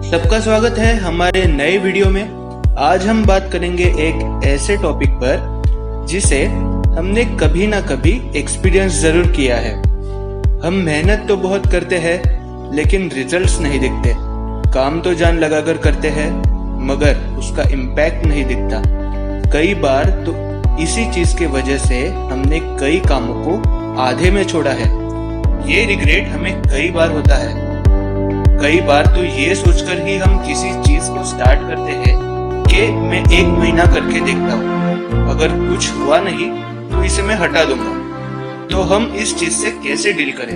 सबका स्वागत है हमारे नए वीडियो में। आज हम बात करेंगे एक ऐसे टॉपिक पर जिसे हमने कभी ना कभी एक्सपीरियंस जरूर किया है। हम मेहनत तो बहुत करते हैं लेकिन रिजल्ट्स नहीं दिखते। काम तो जान लगाकर करते हैं मगर उसका इम्पैक्ट नहीं दिखता। कई बार तो इसी चीज की वजह से हमने कई कामों को आधे में छोड़ा है। ये रिग्रेट हमें कई बार होता है। कई बार तो ये सोचकर ही हम किसी चीज को स्टार्ट करते हैं कि मैं 1 महीना करके देखता हूँ, अगर कुछ हुआ नहीं तो इसे मैं हटा दूंगा। तो हम इस चीज से कैसे डील करें?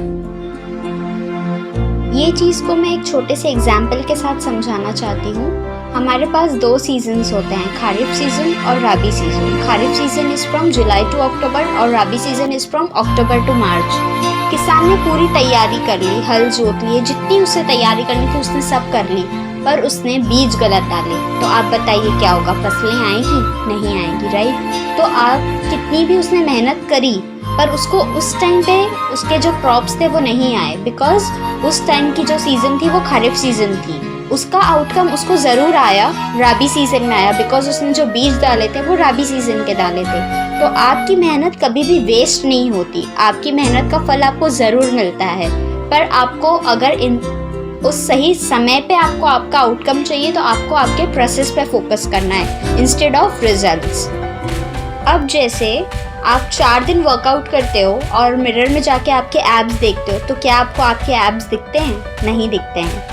ये चीज को मैं एक छोटे से एग्जाम्पल के साथ समझाना चाहती हूँ। हमारे पास 2 सीजन्स होते हैं, खारिफ सीजन और rabi season. Kharif season is from July to October और rabi season is from October to March. किसान ने पूरी तैयारी कर ली, हल जोत लिए, जितनी उसे तैयारी करनी थी उसने सब कर ली, पर उसने बीज गलत डाले। तो आप बताइए क्या होगा? फसलें आएंगी? नहीं आएंगी, राइट? तो आप कितनी भी उसने मेहनत करी पर उसको उस टाइम पे उसके जो क्रॉप्स थे वो नहीं आए, बिकॉज उस टाइम की जो सीजन थी वो खरीफ सीजन थी। उसका आउटकम उसको ज़रूर आया, राबी सीजन में आया, बिकॉज उसने जो बीज डाले थे वो राबी सीजन के डाले थे। तो आपकी मेहनत कभी भी वेस्ट नहीं होती, आपकी मेहनत का फल आपको ज़रूर मिलता है। पर आपको अगर उस सही समय पे आपको आपका आउटकम चाहिए तो आपको आपके प्रोसेस पे फोकस करना है इंस्टेड ऑफ रिजल्ट्स। अब जैसे आप 4 दिन वर्कआउट करते हो और मिरर में जाके आपके एब्स देखते हो, तो क्या आपको आपके एब्स दिखते हैं? नहीं दिखते हैं।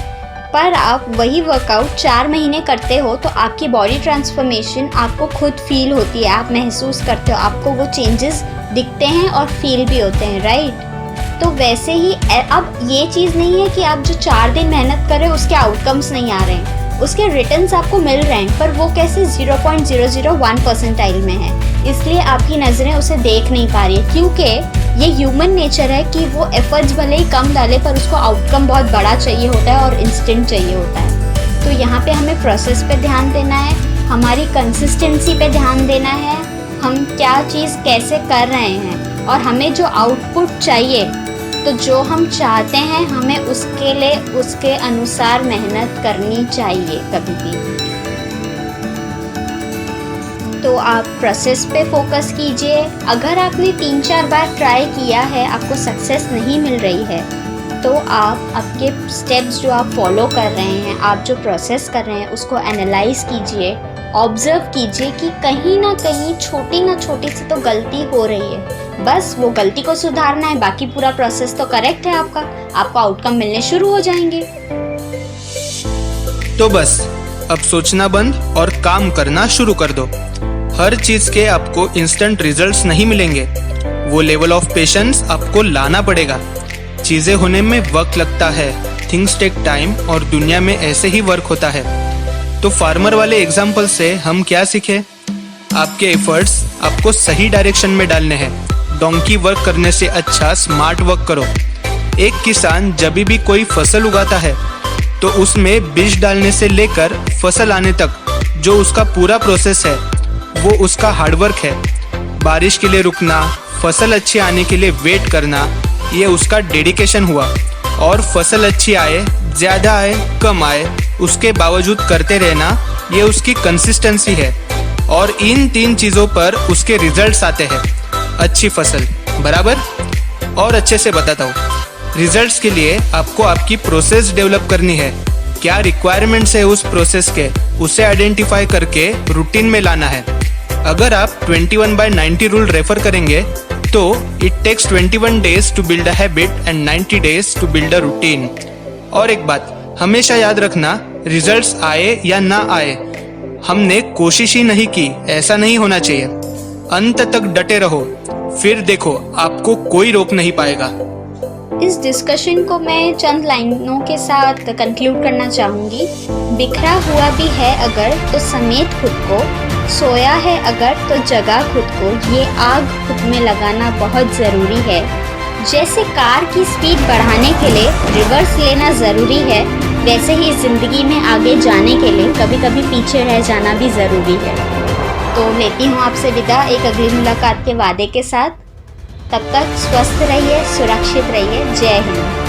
पर आप वही वर्कआउट 4 महीने करते हो तो आपकी बॉडी ट्रांसफॉर्मेशन आपको खुद फील होती है, आप महसूस करते हो, आपको वो चेंजेस दिखते हैं और फील भी होते हैं, राइट? तो वैसे ही अब ये चीज़ नहीं है कि आप जो 4 दिन मेहनत कर रहे हो उसके आउटकम्स नहीं आ रहे हैं, उसके रिटर्न्स आपको मिल रहे हैं, पर वो कैसे 0.001 परसेंटाइल में है, इसलिए आपकी नज़रें उसे देख नहीं पा रही है। क्योंकि ये ह्यूमन नेचर है कि वो एफर्ट्स भले ही कम डाले पर उसको आउटकम बहुत बड़ा चाहिए होता है और इंस्टेंट चाहिए होता है। तो यहाँ पे हमें प्रोसेस पे ध्यान देना है, हमारी कंसिस्टेंसी पे ध्यान देना है, हम क्या चीज़ कैसे कर रहे हैं और हमें जो आउटपुट चाहिए, तो जो हम चाहते हैं हमें उसके लिए उसके अनुसार मेहनत करनी चाहिए कभी भी। तो आप प्रोसेस पे फोकस कीजिए। अगर आपने 3-4 बार ट्राई किया है, आपको सक्सेस नहीं मिल रही है, तो आप आपके स्टेप्स जो आप फॉलो कर रहे हैं, आप जो प्रोसेस कर रहे हैं उसको एनालाइज कीजिए, ऑब्जर्व कीजिए कि कहीं ना कहीं छोटी सी तो गलती हो रही है। बस वो गलती को सुधारना है, बाकी पूरा प्रोसेस तो करेक्ट है आपका, आपको आउटकम मिलने शुरू हो जाएंगे। तो बस अब सोचना बंद और काम करना शुरू कर दो। हर चीज के आपको इंस्टेंट रिजल्ट्स नहीं मिलेंगे, वो लेवल ऑफ पेशेंस आपको लाना पड़ेगा। चीजें होने में वक्त लगता है, थिंग्स टेक टाइम, और दुनिया में ऐसे ही वर्क होता है। तो फार्मर वाले एग्जाम्पल से हम क्या सीखे? आपके एफर्ट्स आपको सही डायरेक्शन में डालने हैं। डोंकी वर्क करने से अच्छा स्मार्ट वर्क करो। एक किसान जब भी कोई फसल उगाता है तो उसमें बीज डालने से लेकर फसल आने तक जो उसका पूरा प्रोसेस है वो उसका हार्डवर्क है। बारिश के लिए रुकना, फसल अच्छी आने के लिए वेट करना, ये उसका डेडिकेशन हुआ। और फसल अच्छी आए, ज़्यादा आए, कम आए, उसके बावजूद करते रहना, ये उसकी कंसिस्टेंसी है। और इन 3 चीज़ों पर उसके रिजल्ट्स आते हैं। अच्छी फसल बराबर। और अच्छे से बताता हूँ, रिजल्ट्स के लिए आपको आपकी प्रोसेस डेवलप करनी है। क्या रिक्वायरमेंट्स है उस प्रोसेस के, उसे आइडेंटिफाई करके रूटीन में लाना है। अगर आप 21/90 रूल रेफर करेंगे तो it takes 21 days to build a habit and 90 days to build a routine. और एक बात हमेशा याद रखना, रिजल्ट्स आए या ना आए, हमने कोशिश ही नहीं की, ऐसा नहीं होना चाहिए। अंत तक डटे रहो, फिर देखो आपको कोई रोक नहीं पाएगा। इस डिस्कशन को मैं चंद लाइनों के साथ कंक्लूड करना चाहूँगी। बिखरा हुआ भी है अगर तो समेट खुद को, सोया है अगर तो जगा खुद को, ये आग खुद में लगाना बहुत ज़रूरी है। जैसे कार की स्पीड बढ़ाने के लिए रिवर्स लेना ज़रूरी है, वैसे ही ज़िंदगी में आगे जाने के लिए कभी कभी पीछे रह जाना भी ज़रूरी है। तो लेती हूँ आपसे विदा एक अगली मुलाकात के वादे के साथ। तब तक स्वस्थ रहिए, सुरक्षित रहिए। जय हिंद।